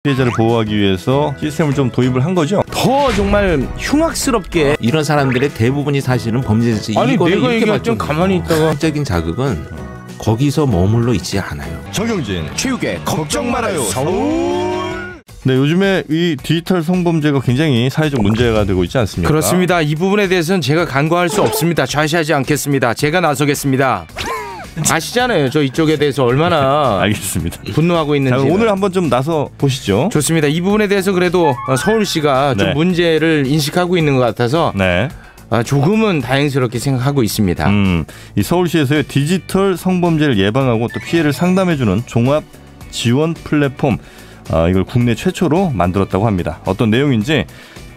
피해자를 보호하기 위해서 시스템을 좀 도입을 한 거죠. 더 정말 흉악스럽게 이런 사람들의 대부분이 사실은 범죄지. 아니 내가 얘기할 땐 맞죠? 가만히 있다가 적인 자극은 거기서 머물러 있지 않아요. 정영진 체육에 걱정 말아요 서울. 네, 요즘에 이 디지털 성범죄가 굉장히 사회적 문제가 되고 있지 않습니까? 그렇습니다. 이 부분에 대해서는 제가 간과할 수 없습니다. 좌시하지 않겠습니다. 제가 나서겠습니다. 아시잖아요. 저 이쪽에 대해서 얼마나 알겠습니다. 분노하고 있는지. 자, 오늘 한번 좀 나서 보시죠. 좋습니다. 이 부분에 대해서 그래도 서울시가 좀 네. 문제를 인식하고 있는 것 같아서 네. 조금은 다행스럽게 생각하고 있습니다. 이 서울시에서의 디지털 성범죄를 예방하고 또 피해를 상담해주는 종합 지원 플랫폼, 이걸 국내 최초로 만들었다고 합니다. 어떤 내용인지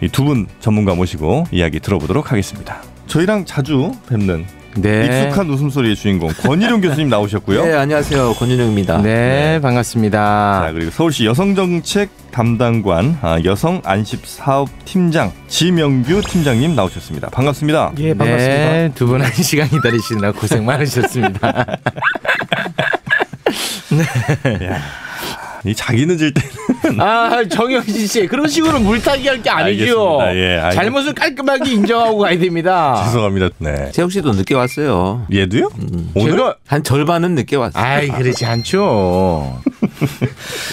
이 두 분 전문가 모시고 이야기 들어보도록 하겠습니다. 저희랑 자주 뵙는 네. 익숙한 웃음소리의 주인공 권일용 교수님 나오셨고요. 네, 안녕하세요. 권윤영입니다. 네, 반갑습니다. 자, 그리고 서울시 여성정책 담당관 여성안심사업팀장 지명규 팀장님 나오셨습니다. 반갑습니다. 예, 반갑습니다. 네, 두 분 한 시간 기다리시느라 고생 많으셨습니다. 야, 이 자기 늦을 때는 정영진 씨 그런 식으로 물타기 할 게 아니죠. 알겠습니다. 예, 잘못을 깔끔하게 인정하고 가야 됩니다. 죄송합니다. 네. 재욱 씨도 늦게 왔어요. 얘도요? 오늘? 제가 한 절반은 늦게 왔어요. 아이 그러지 않죠.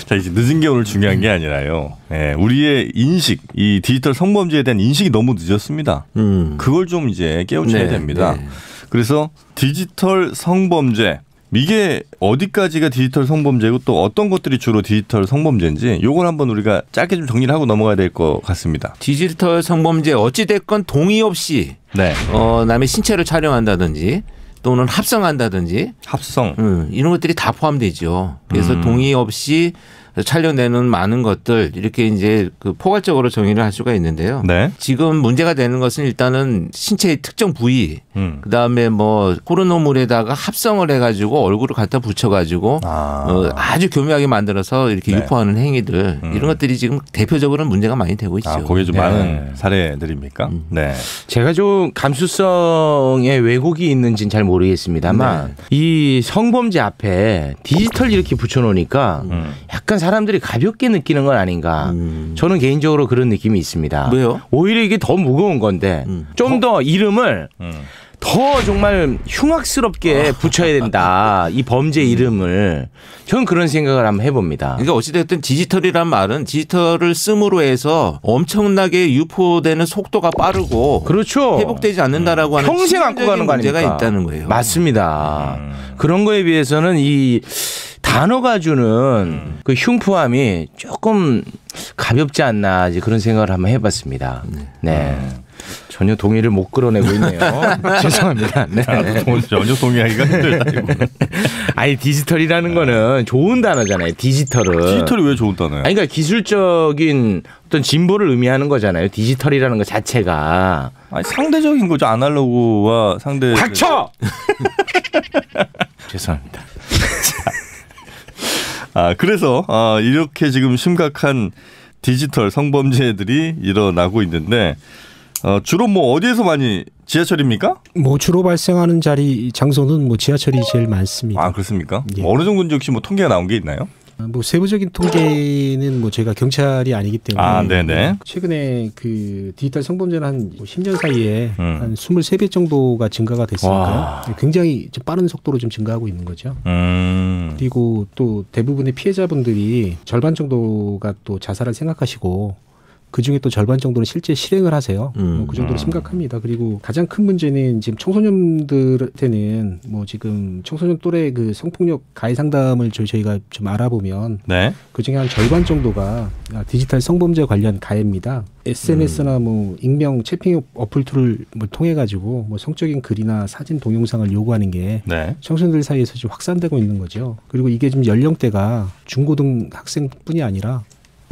자, 이제 늦은 게 오늘 중요한 게 아니라요. 예, 우리의 인식, 이 디지털 성범죄에 대한 인식이 너무 늦었습니다. 그걸 좀 이제 깨우쳐야 네, 됩니다. 네. 그래서 디지털 성범죄, 이게 어디까지가 디지털 성범죄고 또 어떤 것들이 주로 디지털 성범죄인지 요걸 한번 우리가 짧게 좀 정리를 하고 넘어가야 될 것 같습니다. 디지털 성범죄 어찌됐건 동의 없이 네. 남의 신체를 촬영한다든지 또는 합성한다든지 합성. 이런 것들이 다 포함되죠. 그래서 동의 없이 촬영되는 많은 것들 이렇게 이제 그 포괄적으로 정의를 할 수가 있는데요. 네. 지금 문제가 되는 것은 일단은 신체의 특정 부위, 그다음에 뭐 포르노물에다가 합성을 해가지고 얼굴을 갖다 붙여가지고 아주 교묘하게 만들어서 이렇게 네. 유포하는 행위들 이런 것들이 지금 대표적으로는 문제가 많이 되고 있죠. 그게 좀 네. 많은 사례들입니까? 네. 제가 좀 감수성에 왜곡이 있는지는 잘 모르겠습니다만 이 성범죄 앞에 디지털 이렇게 붙여놓으니까 약간 사람들이 가볍게 느끼는 건 아닌가. 저는 개인적으로 그런 느낌이 있습니다. 왜요? 오히려 이게 더 무거운 건데 좀 더 이름을 더 정말 흉악스럽게 붙여야 된다. 이 범죄 이름을. 저는 그런 생각을 한번 해봅니다. 그러니까 어찌됐든 디지털이란 말은 디지털을 씀으로 해서 엄청나게 유포되는 속도가 빠르고 그렇죠. 회복되지 않는다라고 하는 평생 안고 가는 거 문제가 아닙니까? 있다는 거예요. 맞습니다. 그런 거에 비해서는 이 단어가 주는 그 흉포함이 조금 가볍지 않나 이제 그런 생각을 한번 해봤습니다. 네. 전혀 동의를 못 끌어내고 있네요. 죄송합니다. 네. 전혀 동의하기가 힘들다. 이거는. 아니 디지털이라는 거는 좋은 단어잖아요. 디지털은. 디지털이 왜 좋은 단어예요? 아니, 그러니까 기술적인 어떤 진보를 의미하는 거잖아요. 디지털이라는 것 자체가. 아니, 상대적인 거죠. 아날로그와 상대. 닥쳐! 죄송합니다. 그래서 이렇게 지금 심각한 디지털 성범죄들이 일어나고 있는데 주로 뭐 어디에서 많이 지하철입니까? 뭐 주로 발생하는 장소는 뭐 지하철이 제일 많습니다. 그렇습니까? 예. 어느 정도인지 혹시 뭐 통계가 나온 게 있나요? 뭐 세부적인 통계는 뭐 제가 경찰이 아니기 때문에 네네. 최근에 그 디지털 성범죄는 한 10년 사이에 한 23배 정도가 증가가 됐으니까요. 와. 굉장히 좀 빠른 속도로 좀 증가하고 있는 거죠. 그리고 또 대부분의 피해자분들이 절반 정도가 또 자살을 생각하시고 그중에 또 절반 정도는 실제 실행을 하세요. 그 정도로 심각합니다. 그리고 가장 큰 문제는 지금 청소년들한테는 뭐 지금 청소년 또래 그 성폭력 가해 상담을 저희가 좀 알아보면 네. 그중에 한 절반 정도가 디지털 성범죄 관련 가해입니다. SNS나 뭐 익명 채팅 어플 툴을 뭐 통해 가지고 뭐 성적인 글이나 사진 동영상을 요구하는 게 네. 청소년들 사이에서 좀 확산되고 있는 거죠. 그리고 이게 좀 연령대가 중고등학생뿐이 아니라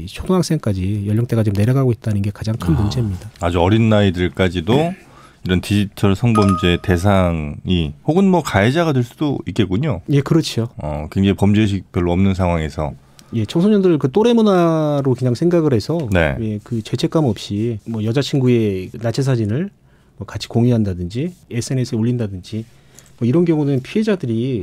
초등학생까지 연령대가 좀 내려가고 있다는 게 가장 큰 문제입니다. 아주 어린 나이들까지도 이런 디지털 성범죄 대상이 혹은 뭐 가해자가 될 수도 있겠군요. 예, 그렇죠. 굉장히 범죄의식 별로 없는 상황에서. 예, 청소년들 그 또래 문화로 그냥 생각을 해서 네. 예, 그 죄책감 없이 뭐 여자친구의 나체 사진을 뭐 같이 공유한다든지 SNS에 올린다든지 뭐 이런 경우는 피해자들이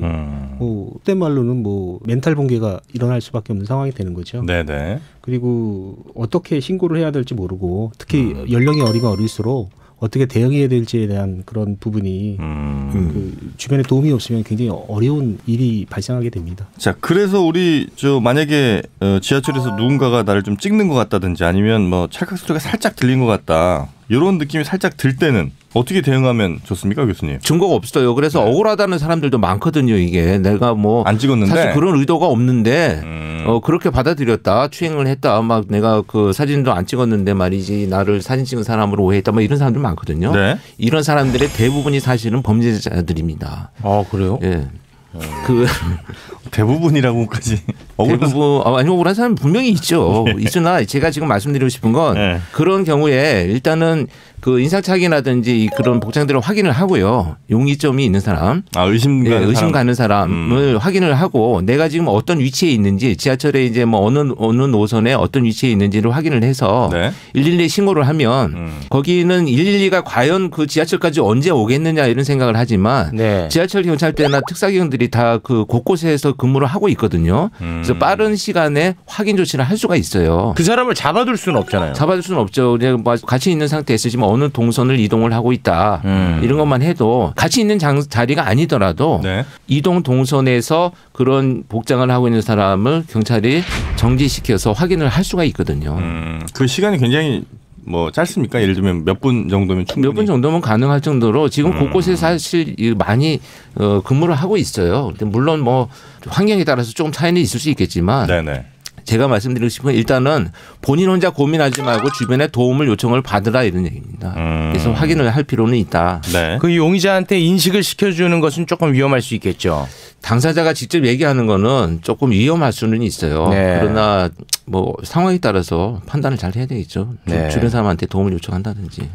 뭐 그때 말로는 뭐 멘탈 붕괴가 일어날 수밖에 없는 상황이 되는 거죠. 네네. 그리고 어떻게 신고를 해야 될지 모르고 특히 연령이 어리면 어릴수록 어떻게 대응해야 될지에 대한 그런 부분이 그 주변에 도움이 없으면 굉장히 어려운 일이 발생하게 됩니다. 자, 그래서 우리 만약에 지하철에서 누군가가 나를 좀 찍는 것 같다든지 아니면 뭐 찰칵 소리가 살짝 들린 것 같다 이런 느낌이 살짝 들 때는 어떻게 대응하면 좋습니까, 교수님? 증거가 없어요. 그래서 억울하다는 사람들도 많거든요. 이게 내가 뭐 안 찍었는데 사실 그런 의도가 없는데 그렇게 받아들였다, 추행을 했다, 막 내가 그 사진도 안 찍었는데 말이지 나를 사진 찍은 사람으로 오해했다, 뭐 이런 사람들 많거든요. 네. 이런 사람들의 대부분이 사실은 범죄자들입니다. 아 그래요? 예. 그 대부분이라고까지 대부분 아니 억울한 사람 분명히 있죠. 있으나 제가 지금 말씀드리고 싶은 건 네. 그런 경우에 일단은 그 인상착의라든지 그런 복장들을 확인을 하고요. 용의점이 있는 사람, 의심 가는 사람을 확인을 하고 내가 지금 어떤 위치에 있는지 지하철에 이제 뭐 어느 노선에 어떤 위치에 있는지를 확인을 해서 네. 112에 신고를 하면 거기는 112가 과연 그 지하철까지 언제 오겠느냐 이런 생각을 하지만 네. 지하철 경찰대나 특사경들이 다 그 곳곳에서 근무를 하고 있거든요. 그래서 빠른 시간에 확인 조치를 할 수가 있어요. 그 사람을 잡아둘 수는 없잖아요. 잡아줄 수는 없죠. 그냥 같이 있는 상태에서 지금 어느 동선을 이동을 하고 있다. 이런 것만 해도 같이 있는 자리가 아니더라도 네. 이동 동선에서 그런 복장을 하고 있는 사람을 경찰이 정지시켜서 확인을 할 수가 있거든요. 그 시간이 굉장히 뭐 짧습니까? 예를 들면 몇 분 정도면 충분히? 몇 분 정도면 가능할 정도로 지금 곳곳에 사실 많이 근무를 하고 있어요. 근데 물론 뭐 환경에 따라서 조금 차이는 있을 수 있겠지만 네네. 제가 말씀드리고 싶은 건 일단은 본인 혼자 고민하지 말고 주변에 도움을 요청을 받으라 이런 얘기입니다. 그래서 확인을 할 필요는 있다. 네. 그 용의자한테 인식을 시켜주는 것은 조금 위험할 수 있겠죠. 당사자가 직접 얘기하는 거는 조금 위험할 수는 있어요. 네. 그러나 뭐 상황에 따라서 판단을 잘 해야 되겠죠. 네. 주변 사람한테 도움을 요청한다든지.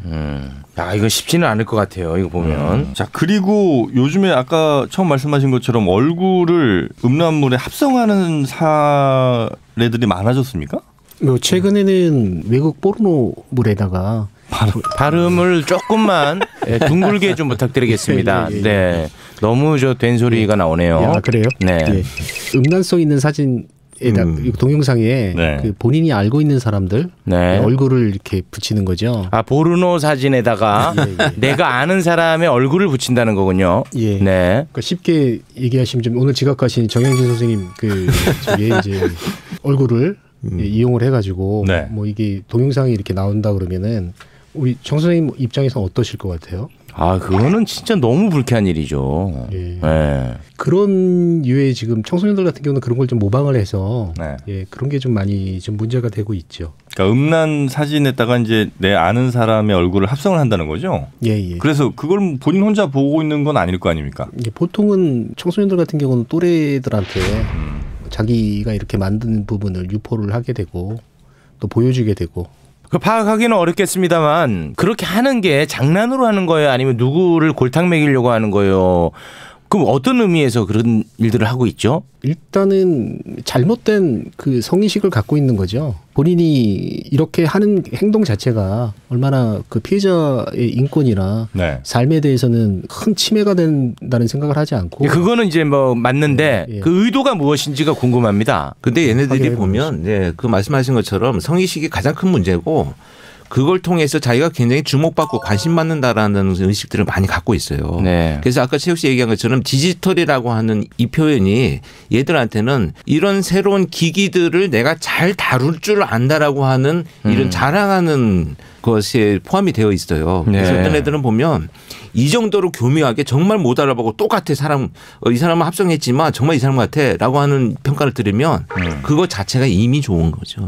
야, 이거 쉽지는 않을 것 같아요. 이거 보면. 자, 그리고 요즘에 아까 처음 말씀하신 것처럼 얼굴을 음란물에 합성하는 사례들이 많아졌습니까? 뭐 최근에는 외국 포르노물에다가 발음을 조금만 둥글게 좀 부탁드리겠습니다. 예, 예, 예. 네, 너무 저 된소리가 나오네요. 아, 그래요? 네. 예. 음란성 있는 사진에다 동영상에 네. 그 본인이 알고 있는 사람들 네. 얼굴을 이렇게 붙이는 거죠. 아, 포르노 사진에다가 내가 아는 사람의 얼굴을 붙인다는 거군요. 예. 네. 그러니까 쉽게 얘기하시면 좀 오늘 지각하신 정영진 선생님 그 저기 이제 얼굴을 이용을 해가지고 네. 뭐 이게 동영상이 이렇게 나온다 그러면은 우리 정 선생님 입장에서 어떠실 것 같아요? 아, 그거는 진짜 너무 불쾌한 일이죠. 예. 네. 그런 유의 지금 청소년들 같은 경우는 그런 걸 좀 모방을 해서 네. 예, 그런 게 좀 많이 좀 문제가 되고 있죠. 그러니까 음란 사진에다가 이제 내 아는 사람의 얼굴을 합성을 한다는 거죠. 예, 예. 그래서 그걸 본인 혼자 보고 있는 건 아닐 거 아닙니까? 이게 보통은 청소년들 같은 경우는 또래들한테 자기가 이렇게 만든 부분을 유포를 하게 되고 또 보여주게 되고. 그 파악하기는 어렵겠습니다만 그렇게 하는 게 장난으로 하는 거예요? 아니면 누구를 골탕 먹이려고 하는 거예요? 그럼 어떤 의미에서 그런 일들을 하고 있죠? 일단은 잘못된 그 성인식을 갖고 있는 거죠. 본인이 이렇게 하는 행동 자체가 얼마나 그 피해자의 인권이나 네. 삶에 대해서는 큰 침해가 된다는 생각을 하지 않고. 그거는 이제 뭐 맞는데 예, 예. 그 의도가 무엇인지가 궁금합니다. 근데 얘네들이 확인해 보면 네, 그 말씀하신 것처럼 성의식이 가장 큰 문제고 그걸 통해서 자기가 굉장히 주목받고 관심받는다라는 의식들을 많이 갖고 있어요. 네. 그래서 아까 최욱 씨 얘기한 것처럼 디지털이라고 하는 이 표현이 얘들한테는 이런 새로운 기기들을 내가 잘 다룰 줄 안다라고 하는 이런 자랑하는 것에 포함이 되어 있어요. 그래서 네. 어떤 애들은 보면 이 정도로 교묘하게 정말 못 알아보고 똑같아 사람 이 사람은 합성했지만 정말 이 사람 같아라고 하는 평가를 들으면 그거 자체가 이미 좋은 거죠.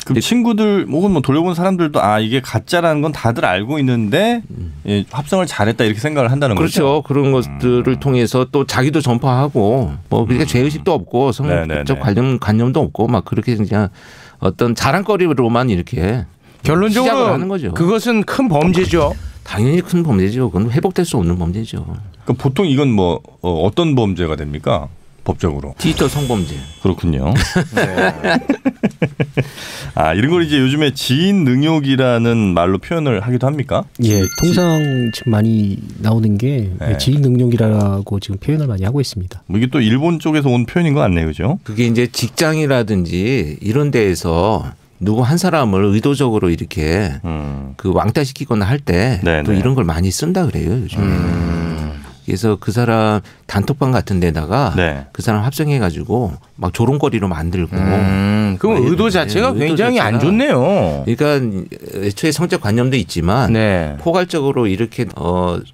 그럼 친구들 혹은 뭐 돌려본 사람들도 아 이게 가짜라는 건 다들 알고 있는데 예, 합성을 잘했다 이렇게 생각을 한다는 그렇죠. 거죠. 그런 것들을 통해서 또 자기도 전파하고 뭐 그러니까 죄의식도 없고 성적 관념도 없고 막 그렇게 그냥 어떤 자랑거리로만 이렇게 시작을 결론적으로 하는 거죠. 그것은 큰 범죄죠. 당연히 큰 범죄죠. 그건 회복될 수 없는 범죄죠. 그럼 보통 이건 뭐 어떤 범죄가 됩니까? 법적으로. 디지털 성범죄. 그렇군요. 네. 아, 이런 걸 이제 요즘에 지인 능욕이라는 말로 표현을 하기도 합니까? 예, 통상 지금 많이 나오는 게 네. 지인 능욕이라고 지금 표현을 많이 하고 있습니다. 뭐 이게 또 일본 쪽에서 온 표현인 것 같네요, 그죠? 그게 이제 직장이라든지 이런 데에서 누구 한 사람을 의도적으로 이렇게 그 왕따시키거나 할 때 또 이런 걸 많이 쓴다 그래요, 요즘에. 그래서 그 사람 단톡방 같은 데다가 그 사람 합성해가지고 막 조롱거리로 만들고. 그럼 의도 자체가 굉장히 안 좋네요. 그러니까 애초에 성적 관념도 있지만 포괄적으로 이렇게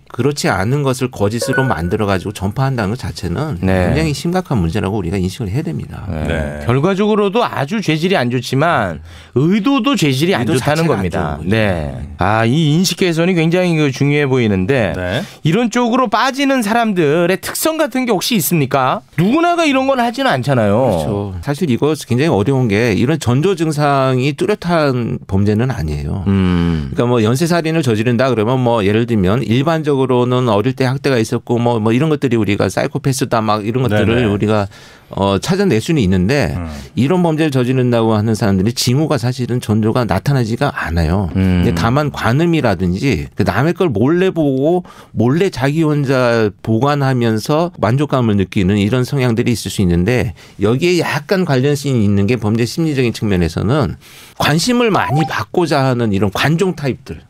그렇지 않은 것을 거짓으로 만들어가지고 전파한다는 것 자체는 굉장히 심각한 문제라고 우리가 인식을 해야 됩니다. 결과적으로도 아주 죄질이 안 좋지만 의도도 죄질이 안 좋다는 겁니다. 아, 이 인식 개선이 굉장히 중요해 보이는데 이런 쪽으로 빠지는 사람들의 특성 같은 게 혹시 있습니까? 누구나가 이런 건 하지는 않잖아요. 그렇죠. 사실 이거 굉장히 어려운 게 이런 전조 증상이 뚜렷한 범죄는 아니에요. 그러니까 뭐 연쇄살인을 저지른다 그러면 뭐 예를 들면 일반적으로는 어릴 때 학대가 있었고 뭐 이런 것들이 우리가 사이코패스다 막 이런 것들을 우리가 찾아낼 수는 있는데 이런 범죄를 저지른다고 하는 사람들이 징후가 사실은 전조가 나타나지가 않아요. 근데 다만 관음이라든지 남의 걸 몰래 보고 몰래 자기 혼자 보관하면서 만족감을 느끼는 이런 성향들이 있을 수 있는데 여기에 약간 관련성이 있는 게 범죄 심리적인 측면에서는 관심을 많이 받고자 하는 이런 관종 타입들.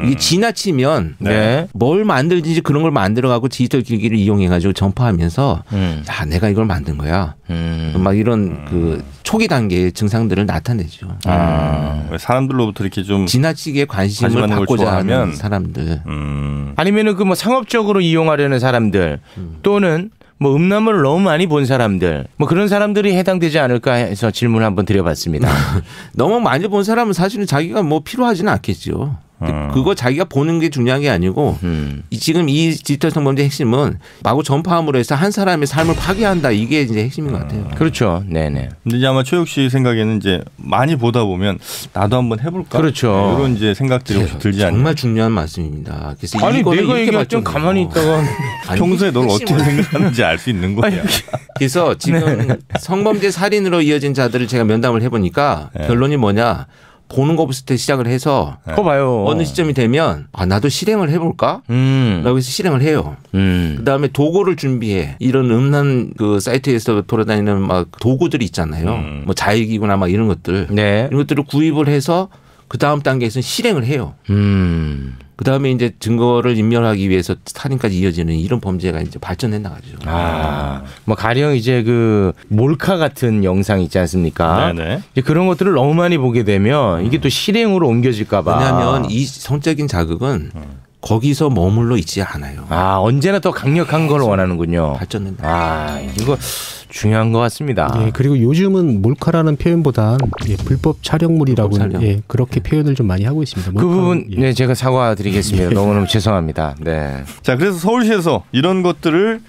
이게 지나치면 뭘 만들든지 그런 걸 만들어가고 디지털 기기를 이용해가지고 전파하면서 야, 내가 이걸 만든 거야. 막 이런 그 초기 단계의 증상들을 나타내죠. 사람들로부터 이렇게 좀 지나치게 관심을 받고자 하는 사람들. 아니면은 그 뭐 상업적으로 이용하려는 사람들 또는 뭐 음란물을 너무 많이 본 사람들 뭐 그런 사람들이 해당되지 않을까 해서 질문을 한번 드려봤습니다. 너무 많이 본 사람은 사실은 자기가 뭐 필요하지는 않겠죠. 그거 자기가 보는 게 중요한 게 아니고 지금 이 디지털 성범죄 핵심은 마구 전파함으로 해서 한 사람의 삶을 파괴한다 이게 이제 핵심인 것 같아요. 그렇죠. 네네. 근데 이제 아마 최욱 씨 생각에는 이제 많이 보다 보면 나도 한번 해볼까? 그렇죠. 이런 이제 생각들이 혹시 들지 않나요? 정말 중요한 말씀입니다. 그래서 아니 내가 얘기할 땐 가만히 있다가 평소에 널 어떻게 생각하는지 알 수 있는 거예요. 그래서 지금 성범죄 살인으로 이어진 자들을 제가 면담을 해보니까 결론이 뭐냐. 보는 것부터 시작을 해서 봐요. 어느 시점이 되면 나도 실행을 해볼까? 라고 해서 실행을 해요. 그다음에 도구를 준비해. 이런 음란 그 사이트에서 돌아다니는 막 도구들이 있잖아요. 뭐 자익이구나 막 이런 것들. 이런 것들을 구입을 해서 그 다음 단계에서는 실행을 해요. 그다음에 이제 증거를 인멸하기 위해서 살인까지 이어지는 이런 범죄가 이제 발전해 나가죠. 뭐 가령 이제 그 몰카 같은 영상 있지 않습니까? 이제 그런 것들을 너무 많이 보게 되면 이게 또 실행으로 옮겨질까 봐. 왜냐하면 이 성적인 자극은 거기서 머물러 있지 않아요. 언제나 더 강력한 걸 원하는군요. 발전된다. 이거 중요한 것 같습니다. 그리고 요즘은 몰카라는 표현보단 불법 촬영물이라고 그렇게 표현을 좀 많이 하고 있습니다. 그 부분 제가 사과드리겠습니다. 너무너무 죄송합니다. 자, 그래서 서울시에서 이런 것들을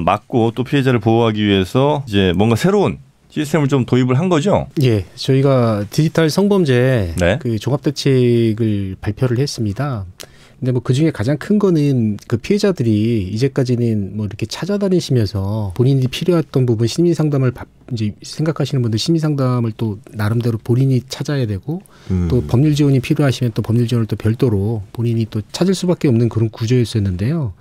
막고 또 피해자를 보호하기 위해서 이제 뭔가 새로운 시스템을 좀 도입을 한 거죠? 저희가 디지털 성범죄 그 종합대책을 발표를 했습니다. 근데 뭐 그 중에 가장 큰 거는 그 피해자들이 이제까지는 뭐 이렇게 찾아다니시면서 본인이 필요했던 부분 심리 상담을 이제 생각하시는 분들 심리 상담을 또 나름대로 본인이 찾아야 되고 또 법률 지원이 필요하시면 또 법률 지원을 또 별도로 본인이 또 찾을 수밖에 없는 그런 구조였었는데요.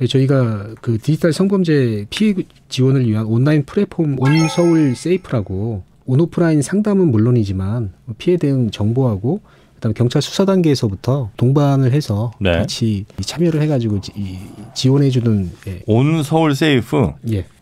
저희가 그 디지털 성범죄 피해 지원을 위한 온라인 플랫폼 온서울 세이프라고 온오프라인 상담은 물론이지만 피해 대응 정보하고 그다음에 경찰 수사 단계에서부터 동반을 해서 같이 참여를 해가지고 지원해주는 온 서울 세이프.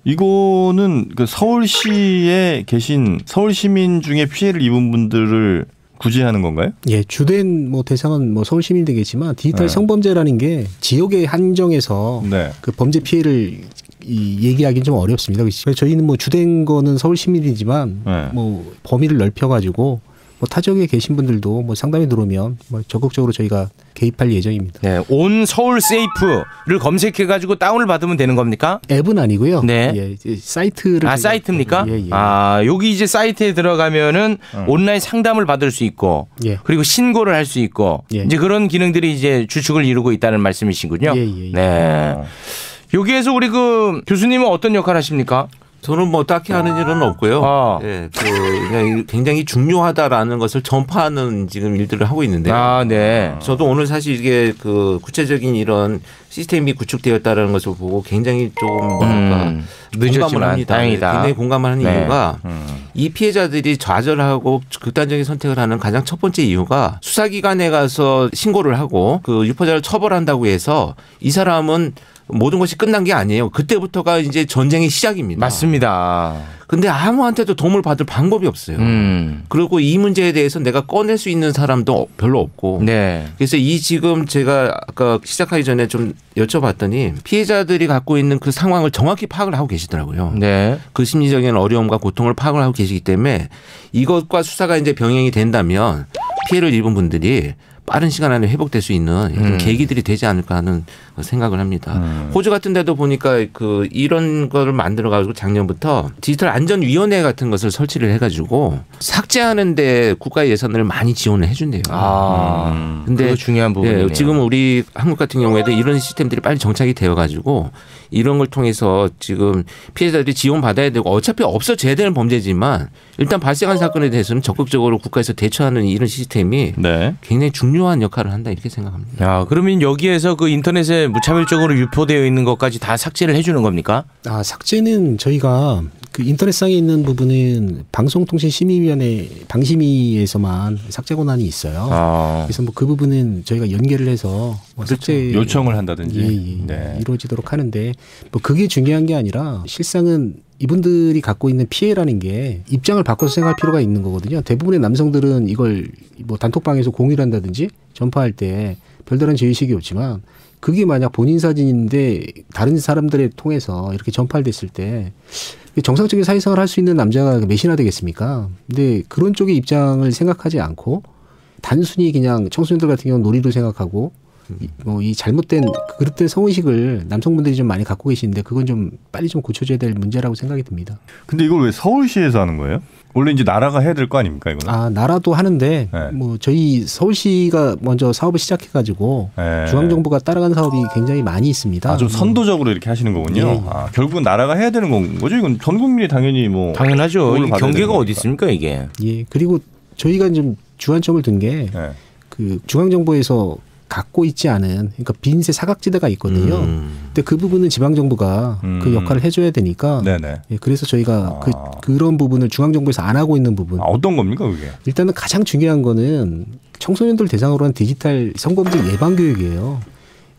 이거는 그 서울시에 계신 서울 시민 중에 피해를 입은 분들을 구제하는 건가요? 주된 뭐 대상은 뭐 서울 시민이 되겠지만 디지털 성범죄라는 게 지역에 한정해서 그 범죄 피해를 얘기하기는 좀 어렵습니다. 그래서 저희는 뭐 주된 거는 서울 시민이지만 뭐 범위를 넓혀가지고. 뭐 타지역에 계신 분들도 뭐 상담이 들어오면 뭐 적극적으로 저희가 개입할 예정입니다. 온 서울 세이프를 검색해가지고 다운을 받으면 되는 겁니까? 앱은 아니고요. 사이트를. 사이트입니까? 여기 이제 사이트에 들어가면은 온라인 상담을 받을 수 있고 그리고 신고를 할 수 있고 이제 그런 기능들이 이제 주축을 이루고 있다는 말씀이시군요. 여기에서 우리 그 교수님은 어떤 역할 하십니까? 저는 뭐 딱히 하는 일은 없고요. 예, 그냥 굉장히 중요하다라는 것을 전파하는 지금 일들을 하고 있는데요. 네. 저도 오늘 사실 이게 그 구체적인 이런 시스템이 구축되었다라는 것을 보고 굉장히 조금 뭐랄까 공감을 합니다. 다행이다. 굉장히 공감을 하는 이유가 이 피해자들이 좌절하고 극단적인 선택을 하는 가장 첫 번째 이유가 수사기관에 가서 신고를 하고 그 유포자를 처벌한다고 해서 이 사람은 모든 것이 끝난 게 아니에요. 그때부터가 이제 전쟁의 시작입니다. 맞습니다. 근데 아무한테도 도움을 받을 방법이 없어요. 그리고 이 문제에 대해서 내가 꺼낼 수 있는 사람도 별로 없고. 네. 그래서 이 지금 제가 아까 시작하기 전에 좀 여쭤봤더니 피해자들이 갖고 있는 그 상황을 정확히 파악을 하고 계시더라고요. 네. 그 심리적인 어려움과 고통을 파악을 하고 계시기 때문에 이것과 수사가 이제 병행이 된다면 피해를 입은 분들이 빠른 시간 안에 회복될 수 있는 계기들이 되지 않을까 하는 생각을 합니다. 호주 같은 데도 보니까 그 이런 거를 만들어 가지고 작년부터 디지털 안전위원회 같은 것을 설치를 해가지고 삭제하는데 국가 예산을 많이 지원을 해준대요. 근데 그거 중요한 부분이네요. 예, 지금 우리 한국 같은 경우에도 이런 시스템들이 빨리 정착이 되어가지고 이런 걸 통해서 지금 피해자들이 지원받아야 되고 어차피 없어져야 되는 범죄지만 일단 발생한 사건에 대해서는 적극적으로 국가에서 대처하는 이런 시스템이 굉장히 중요한 역할을 한다 이렇게 생각합니다. 야, 그러면 여기에서 그 인터넷에 무차별적으로 유포되어 있는 것까지 다 삭제를 해주는 겁니까? 삭제는 저희가 그 인터넷상에 있는 부분은 방송통신심의위원회 방심위에서만 삭제 권한이 있어요. 그래서 뭐 그 부분은 저희가 연계를 해서 뭐 삭제 요청을 한다든지 이루어지도록 하는데 뭐 그게 중요한 게 아니라 실상은 이분들이 갖고 있는 피해라는 게 입장을 바꿔서 생각할 필요가 있는 거거든요. 대부분의 남성들은 이걸 뭐 단톡방에서 공유를 한다든지 전파할 때 별다른 죄의식이 없지만 그게 만약 본인 사진인데 다른 사람들을 통해서 이렇게 전파됐을 때 정상적인 사회생활을 할 수 있는 남자가 몇이나 되겠습니까? 근데 그런 쪽의 입장을 생각하지 않고 단순히 그냥 청소년들 같은 경우는 놀이로 생각하고 뭐 이 잘못된 그릇된 성의식을 남성분들이 좀 많이 갖고 계시는데 그건 좀 빨리 좀 고쳐줘야 될 문제라고 생각이 듭니다. 근데 이걸 왜 서울시에서 하는 거예요? 원래 이제 나라가 해야 될 거 아닙니까 이거는? 나라도 하는데 뭐 저희 서울시가 먼저 사업을 시작해가지고 중앙정부가 따라간 사업이 굉장히 많이 있습니다. 좀 선도적으로 이렇게 하시는 거군요. 결국은 나라가 해야 되는 건 거죠. 이건 전 국민이 당연히 뭐 당연하죠. 이 경계가 어디 있습니까 이게? 그리고 저희가 좀 주안점을 둔 게 그 중앙정부에서 갖고 있지 않은 그러니까 빈세 사각지대가 있거든요. 근데 그 부분은 지방정부가 그 역할을 해줘야 되니까 그래서 저희가 그런 부분을 중앙정부에서 안 하고 있는 부분. 어떤 겁니까 그게? 일단은 가장 중요한 거는 청소년들 대상으로 한 디지털 성범죄 예방교육이에요.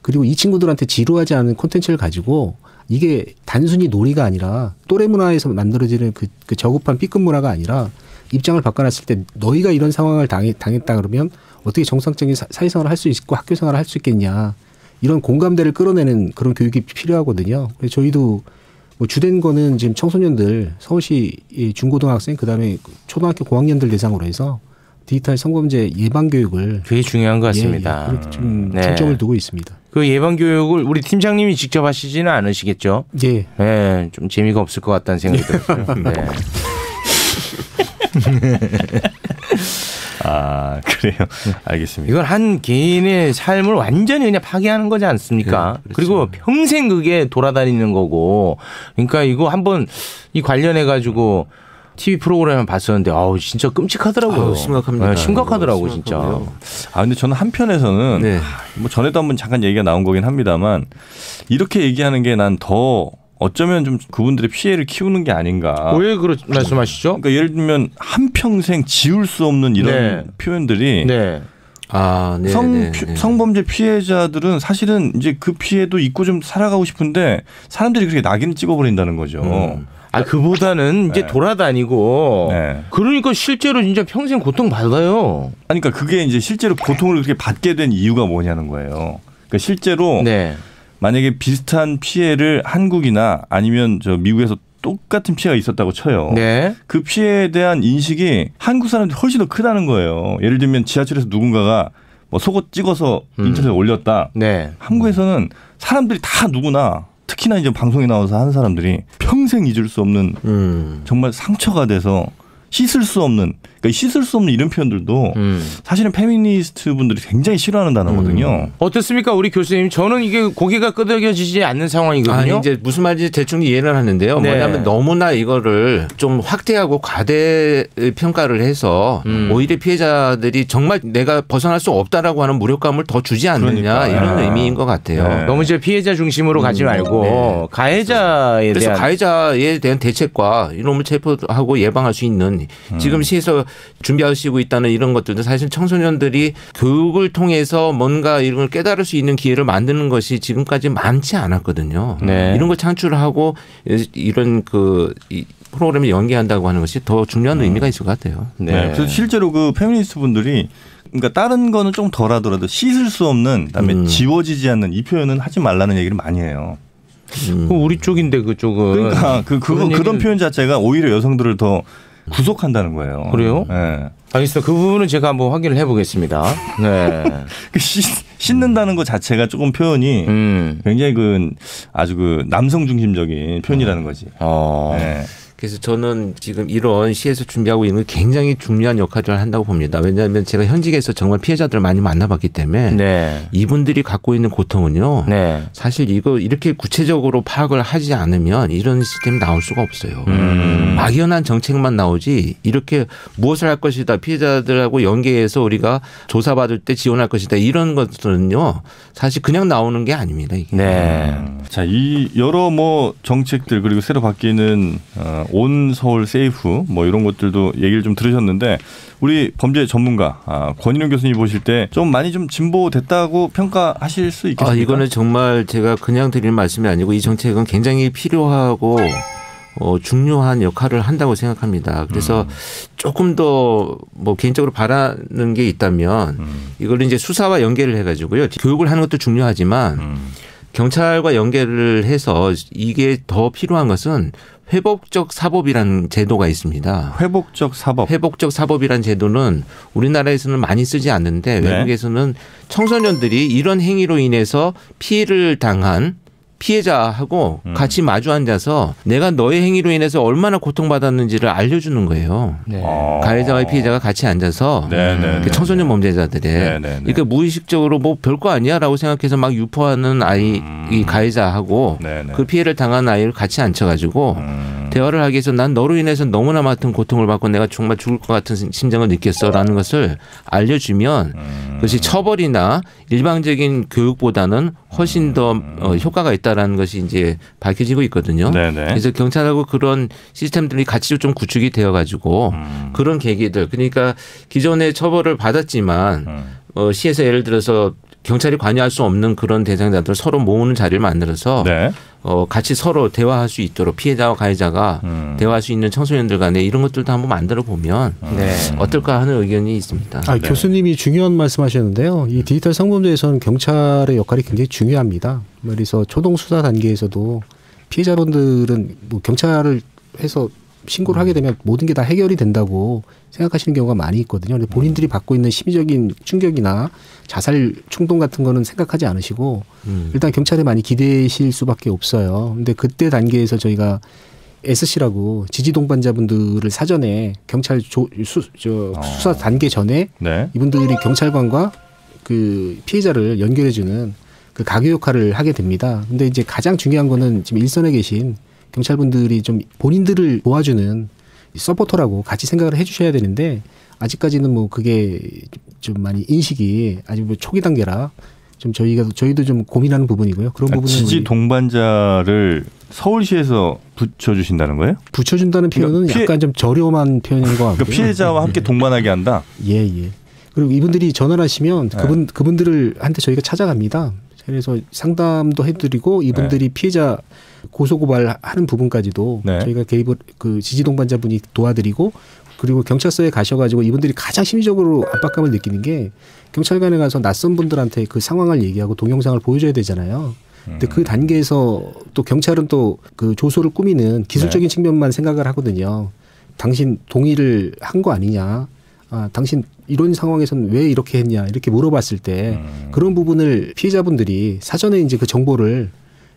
그리고 이 친구들한테 지루하지 않은 콘텐츠를 가지고 이게 단순히 놀이가 아니라 또래 문화에서 만들어지는 그 저급한 B급 문화가 아니라 입장을 바꿔놨을 때 너희가 이런 상황을 당했다 그러면 어떻게 정상적인 사회생활을 할 수 있고 학교생활을 할 수 있겠냐. 이런 공감대를 끌어내는 그런 교육이 필요하거든요. 그래서 저희도 뭐 주된 거는 지금 청소년들 서울시 중고등학생 그다음에 초등학교 고학년들 대상으로 해서 디지털 성범죄 예방교육을 되게 중요한 것 같습니다. 그렇게 좀 중점을 두고 있습니다. 그 예방교육을 우리 팀장님이 직접 하시지는 않으시겠죠? 네. 좀 재미가 없을 것 같다는 생각이 들어요. 그래요. 알겠습니다. 이건 한 개인의 삶을 완전히 그냥 파괴하는 거지 않습니까? 그렇죠. 그리고 평생 그게 돌아다니는 거고. 그러니까 이거 한번 이 관련해 가지고 TV 프로그램을 봤었는데 진짜 끔찍하더라고요. 심각합니다. 심각하더라고 진짜. 근데 저는 한편에서는 뭐 전에도 한번 잠깐 얘기가 나온 거긴 합니다만 이렇게 얘기하는 게 난 더 어쩌면 좀 그분들의 피해를 키우는 게 아닌가. 왜 말씀하시죠? 그러니까 예를 들면 한평생 지울 수 없는 이런 표현들이 성범죄 피해자들은 사실은 이제 그 피해도 잊고 좀 살아가고 싶은데 사람들이 그렇게 낙인을 찍어버린다는 거죠. 그보다는 이제 돌아다니고 그러니까 실제로 진짜 평생 고통 받아요. 그러니까 그게 이제 실제로 고통을 그렇게 받게 된 이유가 뭐냐는 거예요. 그러니까 실제로 만약에 비슷한 피해를 한국이나 아니면 미국에서 똑같은 피해가 있었다고 쳐요. 그 피해에 대한 인식이 한국 사람들이 훨씬 더 크다는 거예요. 예를 들면 지하철에서 누군가가 뭐 속옷 찍어서 인터넷에 올렸다. 한국에서는 사람들이 다 누구나 특히나 이제 방송에 나와서 하는 사람들이 평생 잊을 수 없는 정말 상처가 돼서 씻을 수 없는 그러니까 씻을 수 없는 이런 표현들도 사실은 페미니스트 분들이 굉장히 싫어하는 단어거든요. 어떻습니까, 우리 교수님? 저는 이게 고개가 끄덕여지지 않는 상황이거든요. 아니, 이제 무슨 말인지 대충 이해를 하는데요. 네. 뭐냐면 너무나 이거를 좀 확대하고 과대 평가를 해서 오히려 피해자들이 정말 내가 벗어날 수 없다라고 하는 무력감을 더 주지 않느냐, 이런 의미인 것 같아요. 네. 너무 이제 피해자 중심으로 가지 말고 네. 가해자에 그래서 대한 가해자에 대한 대책과 이놈을 체포하고 예방할 수 있는 지금 시에서 준비하시고 있다는 이런 것들도 사실 청소년들이 교육을 통해서 뭔가 이런 걸 깨달을 수 있는 기회를 만드는 것이 지금까지 많지 않았거든요. 네. 이런 걸 창출하고 이런 이 프로그램을 연계한다고 하는 것이 더 중요한 의미가 있을 것 같아요. 네. 네. 그래서 실제로 그 페미니스트 분들이 그러니까 다른 거는 좀 덜하더라도 씻을 수 없는 그다음에 지워지지 않는 이 표현은 하지 말라는 얘기를 많이 해요. 우리 쪽인데 그쪽은 그러니까 그런 표현 자체가 오히려 여성들을 더 구속한다는 거예요. 그래요? 네. 알겠습니다. 그 부분은 제가 한번 확인을 해보겠습니다. 네. 씻는다는 것 자체가 조금 표현이 굉장히 아주 남성 중심적인 표현이라는 거지. 네. 그래서 저는 지금 이런 시에서 준비하고 있는 게 굉장히 중요한 역할을 한다고 봅니다. 왜냐하면 제가 현직에서 정말 피해자들을 많이 만나봤기 때문에 네. 이분들이 갖고 있는 고통은요. 네. 사실 이거 이렇게 구체적으로 파악을 하지 않으면 이런 시스템이 나올 수가 없어요. 막연한 정책만 나오지 이렇게 무엇을 할 것이다. 피해자들하고 연계해서 우리가 조사받을 때 지원할 것이다. 이런 것들은요. 사실 그냥 나오는 게 아닙니다. 이게. 네. 자, 이 여러 정책들 그리고 새로 바뀌는 온 서울 세이프 이런 것들도 얘기를 좀 들으셨는데 우리 범죄 전문가 권인웅 교수님 보실 때 좀 많이 좀 진보됐다고 평가하실 수 있겠습니까? 이거는 정말 제가 그냥 드리는 말씀이 아니고 이 정책은 굉장히 필요하고 중요한 역할을 한다고 생각합니다. 그래서 조금 더 개인적으로 바라는 게 있다면 이걸 이제 수사와 연계를 해가지고요. 교육을 하는 것도 중요하지만 경찰과 연계를 해서 이게 더 필요한 것은 회복적 사법이라는 제도가 있습니다. 회복적 사법. 회복적 사법이라는 제도는 우리나라에서는 많이 쓰지 않는데 네. 외국에서는 청소년들이 이런 행위로 인해서 피해를 당한 피해자하고 같이 마주 앉아서 내가 너의 행위로 인해서 얼마나 고통받았는지를 알려주는 거예요. 네. 가해자와 피해자가 같이 앉아서 그 청소년 범죄자들의 그러니까 무의식적으로 별거 아니야라고 생각해서 막 유포하는 이 가해자하고 그 피해를 당한 아이를 같이 앉혀가지고 대화를 하기 위해서 난 너로 인해서 너무나 많은 고통을 받고 내가 정말 죽을 것 같은 심정을 느꼈어라는 것을 알려주면 그것이 처벌이나 일방적인 교육보다는 훨씬 더 효과가 있다라는 것이 이제 밝혀지고 있거든요. 네네. 그래서 경찰하고 그런 시스템들이 같이 좀 구축이 되어가지고 그런 계기들 그러니까 기존에 처벌을 받았지만 시에서 예를 들어서 경찰이 관여할 수 없는 그런 대상자들 서로 모으는 자리를 만들어서 네. 같이 서로 대화할 수 있도록 피해자와 가해자가 대화할 수 있는 청소년들 간에 이런 것들도 한번 만들어 보면 어떨까 하는 의견이 있습니다. 네. 교수님이 중요한 말씀하셨는데요. 이 디지털 성범죄에서는 경찰의 역할이 굉장히 중요합니다. 그래서 초동 수사 단계에서도 피해자분들은 경찰을 해서 신고를 하게 되면 모든 게 다 해결이 된다고 생각하시는 경우가 많이 있거든요. 근데 본인들이 받고 있는 심리적인 충격이나 자살 충동 같은 거는 생각하지 않으시고 일단 경찰에 많이 기대실 수밖에 없어요. 근데 그때 단계에서 저희가 SC라고 지지 동반자분들을 사전에 경찰 수사 단계 전에 네. 이분들이 경찰관과 그 피해자를 연결해주는 그 가교 역할을 하게 됩니다. 근데 이제 가장 중요한 거는 지금 일선에 계신 경찰분들이 좀 본인들을 도와주는 서포터라고 같이 생각을 해주셔야 되는데 아직까지는 그게 좀 많이 인식이 아직 초기 단계라 좀 저희도 좀 고민하는 부분이고요. 그런 부분은 지지 동반자를 서울시에서 붙여주신다는 거예요? 붙여준다는 표현은 약간 좀 저렴한 표현인 것 같고요. 그러니까 피해자와 함께 동반하게 한다. 예. 그리고 이분들이 전화를 하시면 그분들을 한테 저희가 찾아갑니다. 그래서 상담도 해드리고 이분들이 피해자 고소고발하는 부분까지도 저희가 개입을 지지 동반자분이 도와드리고 그리고 경찰서에 가셔가지고 이분들이 가장 심리적으로 압박감을 느끼는 게 경찰관에 가서 낯선 분들한테 그 상황을 얘기하고 동영상을 보여줘야 되잖아요. 근데 그 단계에서 또 경찰은 또 그 조소를 꾸미는 기술적인 측면만 생각을 하거든요. 당신 동의를 한 거 아니냐. 당신 이런 상황에서는 왜 이렇게 했냐 이렇게 물어봤을 때 그런 부분을 피해자분들이 사전에 이제 그 정보를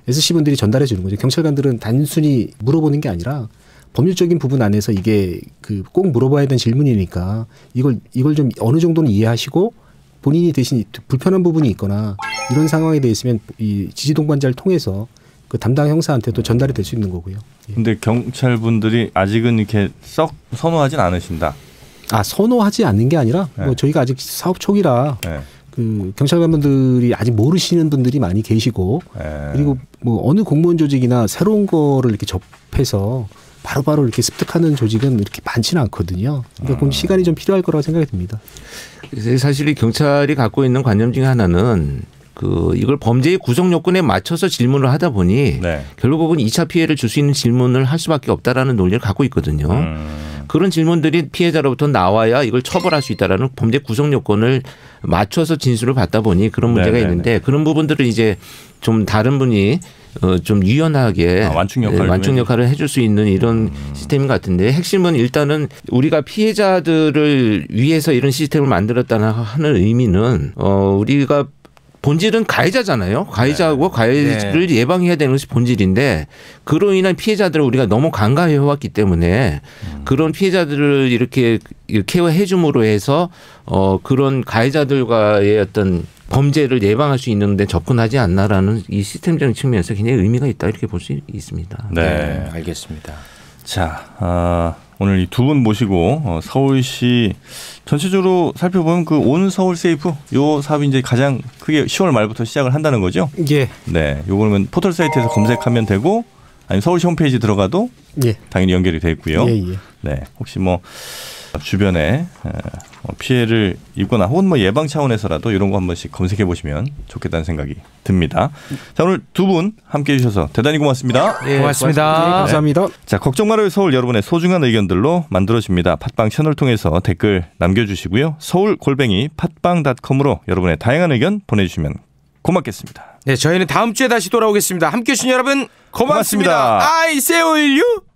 SC분들이 전달해 주는 거죠. 경찰관들은 단순히 물어보는 게 아니라 법률적인 부분 안에서 이게 그 꼭 물어봐야 되는 질문이니까 이걸 좀 어느 정도는 이해하시고 본인이 대신 불편한 부분이 있거나 이런 상황에 대해 있으면 이 지지 동반자를 통해서 그 담당 형사한테 또 전달이 될 수 있는 거고요. 근데 경찰분들이 아직은 이렇게 썩 선호하진 않으신다. 선호하지 않는 게 아니라 뭐 저희가 아직 사업 초기라 그 경찰관분들이 아직 모르시는 분들이 많이 계시고 그리고 뭐 어느 공무원 조직이나 새로운 거를 이렇게 접해서 바로바로 이렇게 습득하는 조직은 이렇게 많지는 않거든요. 그러니까 좀 시간이 좀 필요할 거라고 생각이 듭니다. 사실 이 경찰이 갖고 있는 관념 중에 하나는 이걸 범죄의 구성 요건에 맞춰서 질문을 하다 보니 결국은 2차 피해를 줄 수 있는 질문을 할 수밖에 없다라는 논리를 갖고 있거든요. 그런 질문들이 피해자로부터 나와야 이걸 처벌할 수 있다라는 범죄 구성 요건을 맞춰서 진술을 받다 보니 그런 문제가 있는데 그런 부분들을 이제 좀 다른 분이 좀 유연하게 완충 역할을 해줄 수 있는 이런 시스템 같은데 핵심은 일단은 우리가 피해자들을 위해서 이런 시스템을 만들었다는 하는 의미는 우리가 본질은 가해자잖아요. 가해자하고 가해를 예방해야 되는 것이 본질인데 그로 인한 피해자들을 우리가 너무 간과해 왔기 때문에 그런 피해자들을 이렇게 케어해 줌으로 해서 그런 가해자들과의 어떤 범죄를 예방할 수 있는 데 접근하지 않나라는 이 시스템적인 측면에서 굉장히 의미가 있다 이렇게 볼 수 있습니다. 네, 알겠습니다. 자, 오늘 이 두 분 모시고 서울시 전체적으로 살펴보면 그 온 서울 세이프 요 사업이 이제 가장 크게 10월 말부터 시작을 한다는 거죠? 예. 네, 요거는 포털 사이트에서 검색하면 되고 아니면 서울시 홈페이지 들어가도 당연히 연결이 돼 있고요. 네, 혹시 뭐 주변에 피해를 입거나 혹은 뭐 예방 차원에서라도 이런 거 한 번씩 검색해 보시면 좋겠다는 생각이 듭니다. 자, 오늘 두 분 함께해 주셔서 대단히 고맙습니다. 네, 고맙습니다. 네, 감사합니다. 자, 걱정 말아요 서울 여러분의 소중한 의견들로 만들어집니다. 팟빵 채널 통해서 댓글 남겨주시고요. 서울골뱅이 팟빵.com으로 여러분의 다양한 의견 보내주시면 고맙겠습니다. 네, 저희는 다음 주에 다시 돌아오겠습니다. 함께해 주신 여러분 고맙습니다. I say you.